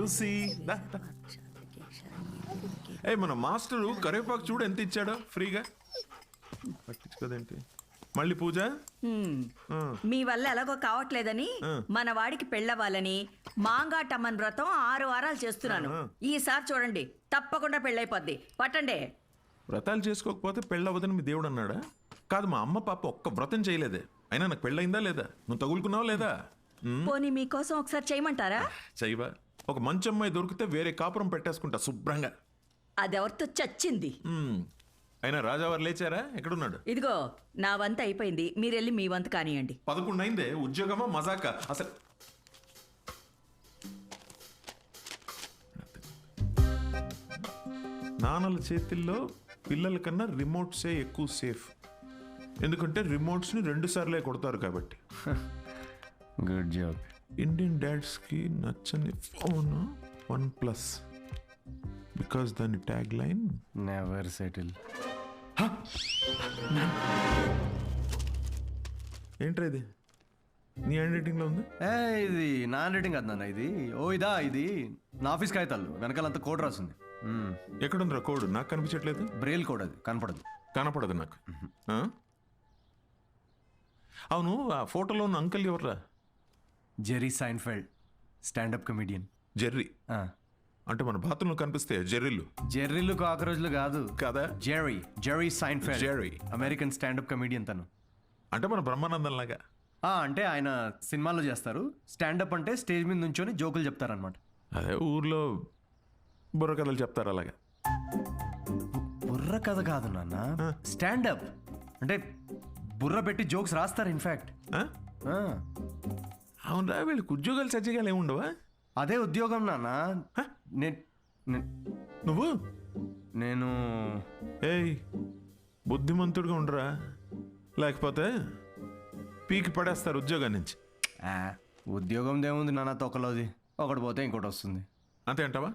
Lucy దా, దా. ఏ మన master కరివేపాకు చూడు ఎంత ఇచ్చాడో ఫ్రీగా. పట్టించుకోదేంటి మళ్ళీ పూజ. మీ వల్ల ఎలాగో కావట్లేదని మన వాడికి పెళ్ళవ్వాలని మాంగాటమ్మన్ వ్రతం 6 వారాలు చేస్తున్నాను. ఈసారి చూడండి తప్పకుండా పెళ్ళైపోద్ది. పట్టండి. వ్రతాలు చేసుకోకపోతే పెళ్ళవదని మీ దేవుడు అన్నాడా? కాదు, మా అమ్మ పాప ఒక్క వ్రతం చేయలేదే. అయినా నాకు పెళ్ళయిందా లేదా? నువ్వు తగులుకున్నావా లేదా? పోనీ మీకోసం ఒకసారి చేయమంటారా? చెయ్యవా? ఒక మంచి అమ్మాయి దొరికితే వేరే కాపురం పెట్టేసుకుంటా శుభ్రంగా. అదెవరితో చచ్చింది. అయినా రాజావారు లేచారా? ఎక్కడున్నాడు? ఇదిగో నా వంతు అయిపోయింది, మీరెళ్ళి మీ వంతు కానియండి. 11 అయిందే. ఉద్యోగమా మజాక అసలు? నాన్నల చేతిల్లో పిల్లల కన్నా రిమోట్సే ఎక్కువ సేఫ్. ఎందుకంటే రిమోట్స్ని 2 సార్లే కొడతారు కాబట్టి. Good job. ఇండియన్ డాడ్స్కి నచ్చని ఫోన్ OnePlus. బికాస్ దాని ట్యాగ్ లైన్ నెవర్ సెటిల్. ఏంట్రా ఇది? నీ హ్యాండ్ రైటింగ్లో ఉంది. ఇది నా హ్యాండ్ రైటింగ్ కాదు నాన్న, ఇది ఇది నా ఆఫీస్ కాగితాలు వెనకాలంతా కోడ్ రాసింది. ఎక్కడుందిరా కోడ్? నాకు కనిపించట్లేదు. బ్రెయిల్ కోడ్, అది కనపడదు నాకు. అవును, ఆ ఫోటోలో ఉన్న అంకుల్ ఎవర్రా? Jerry Seinfeld, standup comedian. Jerry అంటే మన బాత్రూంలో కనిపిస్తే జెర్రీలు. జెర్రీలు కాకరోజులు కాదు కదా. Jerry Seinfeld, Jerry American standup comedian తను. అంటే మన బ్రహ్మానందం లాగా. అంటే ఆయన సినిమాల్లో చేస్తారు. స్టాండప్ అంటే స్టేజ్ మీద నుంచొని జోకులు చెప్తారనమాట. అదే ఊర్లో బుర్ర కథలు చెప్తారు అలాగా. బుర్ర కథ కాదు నాన్న, స్టాండప్ అంటే బుర్ర పెట్టి జోక్స్ రాస్తారు. ఇన్ఫాక్ట్ అవునరా, వీళ్ళకి ఉద్యోగాలు సజ్జగాలు ఏముండవా? అదే ఉద్యోగం నాన్న. నువ్వు నేను ఏయ్ బుద్ధిమంతుడిగా ఉండరా, లేకపోతే పీకి పడేస్తారు ఉద్యోగం నుంచి. ఉద్యోగం దేముంది నాన్న, తొక్కలోది. ఒకటి పోతే ఇంకోటి వస్తుంది. అంతే అంటావా?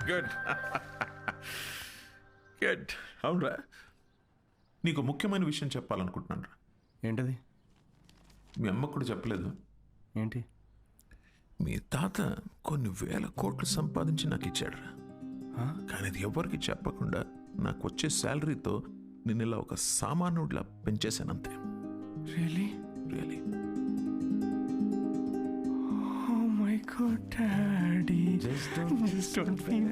Good good. అవునరా, నీకు ముఖ్యమైన విషయం చెప్పాలనుకుంటున్నాను రా. ఏంటది? మీ అమ్మకు కూడా చెప్పలేదు. ఏంటి? మీ తాత కొన్ని 1000 కోట్లు సంపాదించి నాకు ఇచ్చాడురా. కానీ అది ఎవరికి చెప్పకుండా నాకు వచ్చే శాలరీతో నేను ఇలా ఒక సామాన్యుడిలా పెంచేశానంతే. Really? Really. Oh my God, Daddy. Just don't feel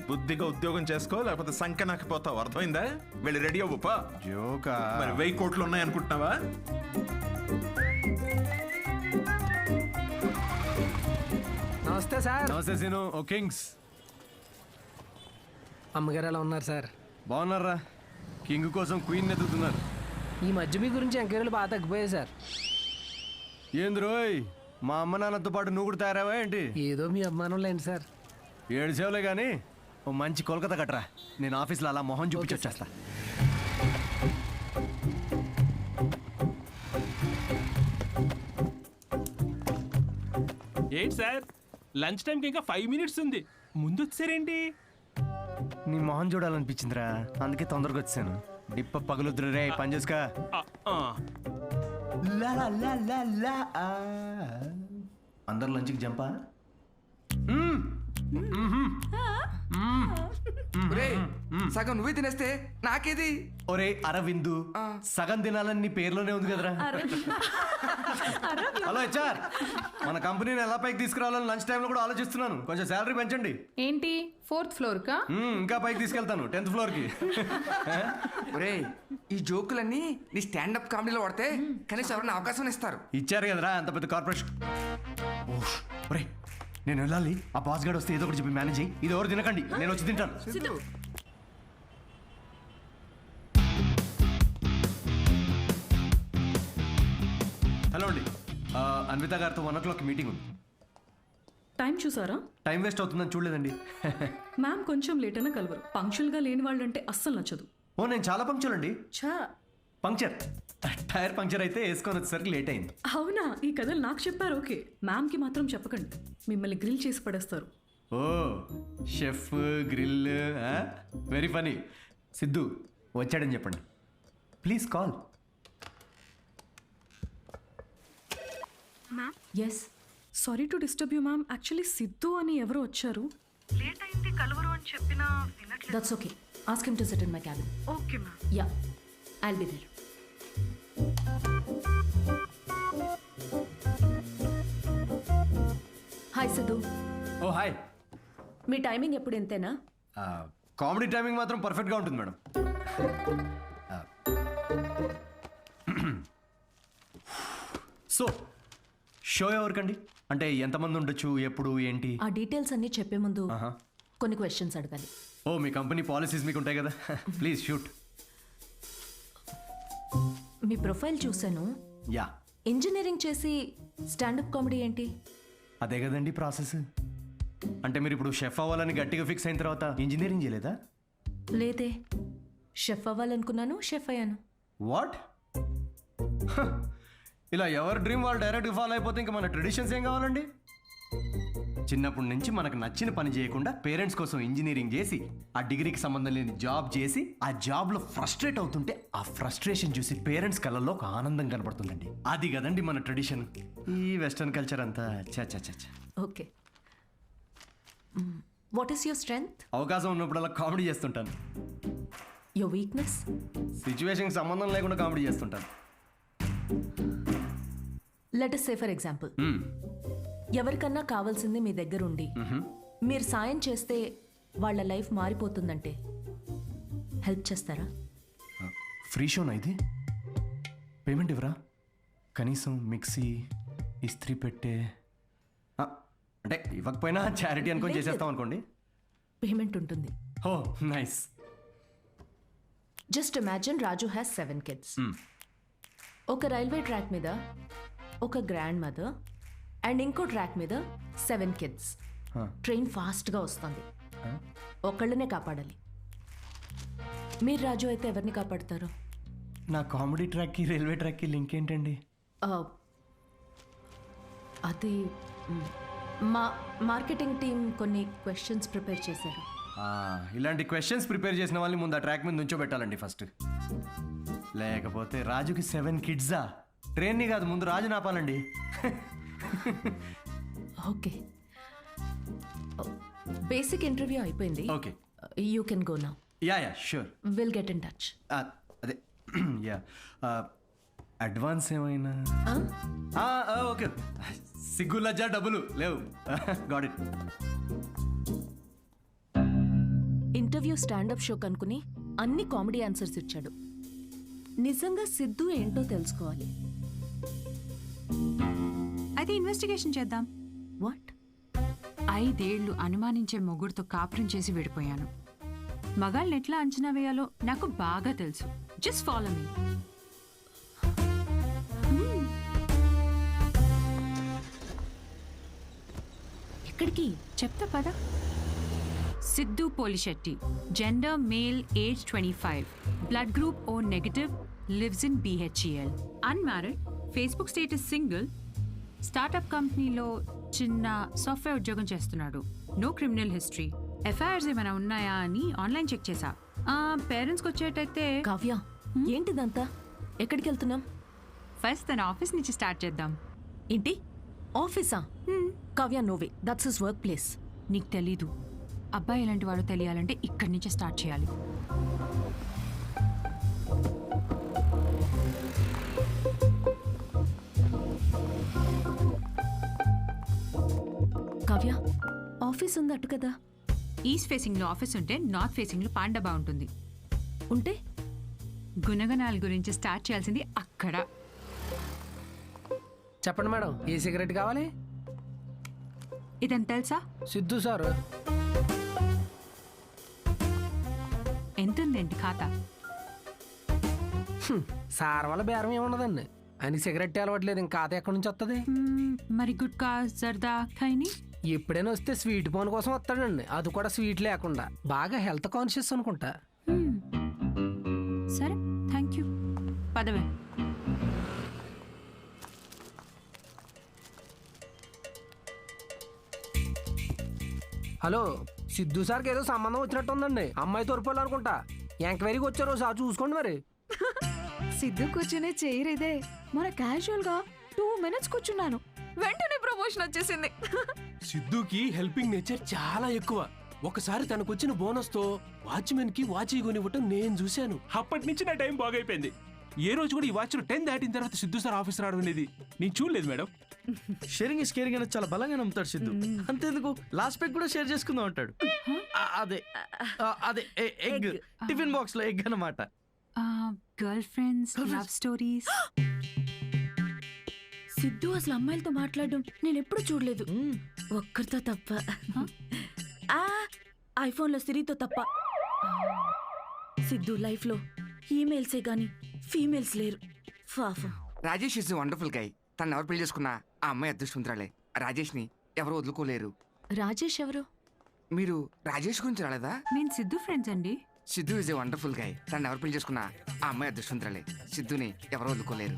బుద్ధిగా ఉద్యోగం చేసుకో, లేకపోతే సంఖ్య నాకు పోతావు. అర్థమైందా? వెళ్ళి రెడీ అవ్వపా. జోకా? మరి 1000 కోట్లు ఉన్నాయి అనుకుంటున్నావా? నమస్తే సార్. నమస్తే సీను. ఓ కింగ్స్. అమ్మగారు ఎలా ఉన్నారు సార్? బాగున్నారా? కింగ్ కోసం క్వీన్ ఎదుగుతున్నారు. ఈ మధ్య మీ గురించి ఎంక్వైరీలు బాగా తగ్గిపోయాయి సార్. ఏంది రోయ్, మా అమ్మ నాన్నతో పాటు నువ్వు కూడా తయారావా ఏంటి? ఏదో మీ అభిమానం లేండి సార్. 7 సేవలే కానీ ఓ మంచి కోల్కతా కట్టరా. నేను ఆఫీస్లో అలా మొహం చూపించి వచ్చేస్తా. ఏంటి సార్, లంచ్ టైంకి ఇంకా 5 మినిట్స్ ఉంది, ముందు వచ్చారేంటి? నీ మొహం చూడాలనిపించిందిరా, అందుకే తొందరగా వచ్చాను. డిప్ప పగులుద్దురు రే, పని చేసుకా. అందరు లంచ్కి జంపా. సగం నువ్వే తినేస్తే నాకేది? ఒరే అరవిందు, సగం తినాలని నీ పేర్లోనే ఉంది కదరా. హలో హెచ్ఆర్, మన కంపెనీని ఎలా పైకి తీసుకురావాలని లంచ్ టైంలో కూడా ఆలోచిస్తున్నాను. కొంచెం శాలరీ పెంచండి. ఏంటి 4th ఫ్లోర్ కా? ఇంకా పైకి తీసుకెళ్తాను, 10th ఫ్లోర్కి. ఒరే, ఈ జోకులన్నీ నీ స్టాండప్ కామెడీలో వాడితే కనీసం ఎవరైనా అవకాశం ఇస్తారు. ఇచ్చారు కదరా అంత పెద్ద కార్పొరేషన్. ఒరే నేను వెళ్ళాలి, ఆ బాస్ గార్డ్ వస్తే ఏదో ఒకటి చెప్పి మేనేజ్ అయ్యి. ఇది ఎవరు తినకండి, నేను వచ్చి తింటాను. హలో అండి, అన్విత గారితో 1 o'clock మీటింగ్ ఉంది. టైం చూసారా? టైం వేస్ట్ అవుతుందని చూడలేదండి. మ్యామ్ కొంచెం లేట్ అయినా కలవరు. పంక్చువల్గా లేని వాళ్ళు అంటే అస్సలు నచ్చదు. ఓ నేను చాలా పంక్చువల్ అండి. ఛా, పంక్చర్, టైర్ పంక్చర్ అయితే వేసుకొని వచ్చేసరికి లేట్ అయింది. అవునా? ఈ కథలు నాకు చెప్పారు. ఓకే, మ్యామ్కి మాత్రం చెప్పకండి, మిమ్మల్ని గ్రిల్ చేసి పడేస్తారు. Oh chef grill, very funny. Siddhu వచ్చాడని చెప్పండి please. Call. Ma'am yes sorry to disturb you ma'am. Actually Siddhu అని ఎవరు వచ్చారు. లేట్ అయింది కలవరు అని చెప్పినా వినట్లేదు. That's okay. Ask him to sit in my cabin. Okay ma'am. Ya, I'll be there. Hi Siddhu. Oh hi. మీ టైమింగ్ ఎప్పుడు ఇంతేనా? కామెడీ టైమింగ్ మాత్రం పర్ఫెక్ట్గా ఉంటుంది మేడం. సో షో ఎవరికండి? అంటే ఎంతమంది ఉండొచ్చు, ఎప్పుడు, ఏంటి? ఆ డీటెయిల్స్ అన్నీ చెప్పే ముందు కొన్ని క్వశ్చన్స్ అడగాలి. ఓ మీ కంపెనీ పాలసీస్ మీకు ఉంటాయి కదా. Please shoot. మీ ప్రొఫైల్ చూశాను. యా, ఇంజనీరింగ్ చేసి స్టాండప్ కామెడీ ఏంటి? అదే కదండి ప్రాసెస్. అంటే మీరు ఇప్పుడు షెఫ్ అవ్వాలని గట్టిగా ఫిక్స్ అయిన తర్వాత ఇంజనీరింగ్ చేయలేదా? లేదే, షెఫ్ అవ్వాలనుకున్నాను, షెఫ్ అయ్యాను. వాట్? ఇలా ఎవరి డ్రీమ్ వాళ్ళు డైరెక్ట్గా ఫాలో అయిపోతే ఇంకా మన ట్రెడిషన్స్ ఏం కావాలండి? చిన్నప్పటి నుంచి మనకు నచ్చిన పని చేయకుండా పేరెంట్స్ కోసం ఇంజనీరింగ్ చేసి ఆ డిగ్రీకి సంబంధం లేని జాబ్ చేసి ఆ జాబ్లో ఫ్రస్ట్రేట్ అవుతుంటే ఆ ఫ్రస్ట్రేషన్ చూసి పేరెంట్స్ కళ్ళల్లో ఒక ఆనందం కనబడుతుందండి. అది కదండి మన ట్రెడిషన్. ఈ వెస్టర్న్ కల్చర్ అంతా చా చా చా. Okay, what is your strength? అవకాశం ఉన్నప్పుడల్లా కామెడీ చేస్తుంటాను. Your weakness? సిచ్యువేషన్కి సంబంధం లేకుండా కామెడీ చేస్తుంటాను. Let us say for example, ఎవరికన్నా కావాల్సింది మీ దగ్గర ఉండి మీరు సాయం చేస్తే వాళ్ళ లైఫ్ మారిపోతుందంటే హెల్ప్ చేస్తారా? ఫ్రీ షోనా ఇది? పేమెంట్ ఇవ్వరా? కనీసం మిక్సీ, ఇస్త్రీ పెట్టే, అంటే ఇవ్వకపోయినా చారిటీ అనుకొని చేసేస్తాం అనుకోండి. పేమెంట్ ఉంటుంది. Oh nice. Just imagine Raju has 7 kids. ఒక రైల్వే ట్రాక్ మీద ఒక గ్రాండ్ మదర్ అండ్ ఇంకో ట్రాక్ మీద 7 kids. ట్రైన్ ఫాస్ట్గా వస్తుంది, ఒకళ్ళనే కాపాడాలి. మీరు రాజు అయితే ఎవరిని కాపాడతారు? నా కామెడీ ట్రాక్కి రైల్వే ట్రాక్కి లింక్ ఏంటండి? అది మా మార్కెటింగ్ టీం కొన్ని క్వశ్చన్స్ ప్రిపేర్ చేశారు. ఇలాంటి క్వశ్చన్స్ ప్రిపేర్ చేసిన వాళ్ళని ముందు ఆ ట్రాక్ మీద నుంచోబెట్టాలండి ఫస్ట్. లేకపోతే రాజుకి 7 kidsా? ట్రైన్ని కాదు, ముందు రాజు నాపాలండి. ఓకే, బేసిక్ ఇంటర్వ్యూ అయిపోయింది. Okay, you can go now. Ya ya sure. Will get in touch. అదే యా, అడ్వాన్స్ ఏమైనా? ఓకే, సిగ్గు లజ్జా డబ్బులు లేవు. Got it. Interview standup show కనుకుని అన్ని కామెడీ ఆన్సర్స్ ఇచ్చాడు. నిజంగా సిద్ధు ఏంటో తెలుసుకోవాలి. అయితే ఇన్వెస్టిగేషన్ చేద్దాం. వాట్? 5 ఏళ్లు అనుమానించే మొగుడుతో కాపురం చేసి విడిపోయాను. మగాళ్ళని ఎట్లా అంచనా వేయాలో నాకు బాగా తెలుసు. Just follow me. ఎక్కడికి? చెప్తా పద. Siddhu Polishetty, gender male, age 25, blood group O negative, lives in BHEL, unmarried, Facebook status single, startup కంపెనీలో చిన్న సాఫ్ట్వేర్ ఉద్యోగం చేస్తున్నాడు. No criminal history. ఎఫ్ఐఆర్స్ ఏమైనా ఉన్నాయా అని ఆన్లైన్ చెక్ చేశా. పేరెంట్స్కి వచ్చేటైతే. కావ్య, ఏంటిదంతా? ఎక్కడికి వెళ్తున్నాం? ఫస్ట్ తన ఆఫీస్ నుంచి స్టార్ట్ చేద్దాం. ఏంటి ఆఫీసా? Kavya, no way, that's his workplace. నీకు తెలీదు, అబ్బాయి ఎలాంటి వాడో తెలియాలంటే ఇక్కడి నుంచే స్టార్ట్ చేయాలి. కావ్య, ఆఫీస్ ఉంది అటు కదా? ఈస్ట్ ఫేసింగ్లో ఆఫీస్ ఉంటే నార్త్ ఫేసింగ్లో పాండబా ఉంటుంది. ఉంటే గుణగణాల గురించి స్టార్ట్ చేయాల్సింది అక్కడ. చెప్పండి మేడం, ఏ సిగరెట్ కావాలి? ఇదని తెలుసా? సిద్ధు సార్. ఎంతుందేంటి ఖాతా? సార్ వల్ల బేరం ఏమున్నదండి, ఆయన సిగరెట్ అలవట్లేదు, ఇంకా ఖాతా ఎక్కడి నుంచి వస్తుంది? మరి గుట్కా, జర్దా, ఖైని? ఎప్పుడైనా వస్తే స్వీట్ పోన్ కోసం వస్తాడండి, అది కూడా స్వీట్ లేకుండా. బాగా హెల్త్ కాన్షియస్ అనుకుంటా. సరే, థ్యాంక్ యూ. పదవే. హలో, సిద్ధు సార్కి ఏదో సంబంధం వచ్చినట్టు ఉందండి, అమ్మాయి తోరుపోలు అనుకుంటా. ఎంక్వైరీకి వచ్చారు, సార్ చూసుకోండి మరి. సిద్ధు కూర్చునే చైర్ ఇదే. మన క్యాజువల్ గా 2 minutes కూర్చున్నాను. వెంటనే ప్రమోషన్ వచ్చేసింది. సిద్ధుకి హెల్పింగ్ నేచర్ చాలా ఎక్కువ. ఒకసారి తనకొచ్చిన బోనస్ తో వాచ్మెన్ కి వాచ్ కొనివ్వటం నేను చూశాను. అప్పటి నుంచి నా టైం బాగైపోయింది. ఏ రోజు కూడా ఈ వాచ్ 10 దాటిన తర్వాత సిద్ధు సార్ ఆఫీస్ రావడం అనేది నేను చూడలేదు మేడం. షేరింగ్ ఇస్ కేరింగ్ అనేది చాలా బలంగా నమ్ముతాడు సిద్ధు. అంతేందుకు లాస్ట్ పెగ్ కూడా షేర్ చేసుకుందాం అంటాడు. అదే అదే ఎగ్, టిఫిన్ బాక్స్ లో ఎగ్ అన్నమాట. Girl friends, love stories. Siddhu అసలు అమ్మాయిలతో మాట్లాడడం నేను ఎప్పుడు చూడలేదు, ఒక్కరితో తప్ప. ఐఫోన్లో సిరితో తప్ప. సిద్ధు లైఫ్ లో ఈమెయిల్సే గాని ఫీమేల్స్ లేరు. పాపం. Rajesh is wonderful guy. తను ఎవరు పెళ్లి చేసుకున్నా ఆ అమ్మాయి అదృష్టవంతురాలే. రాజేష్ ని ఎవరు వదులుకోలేరు. రాజేష్ ఎవరు? మీరు రాజేష్ గురించి రాలేదా? నేను సిద్ధు ఫ్రెండ్స్ అండి. Siddhu is a wonderful guy. తను ఎవరు పెళ్లి చేసుకున్నా ఆ అమ్మాయి అదృష్టవంతురాలే. సిద్ధుని ఎవరు వదులుకోలేరు.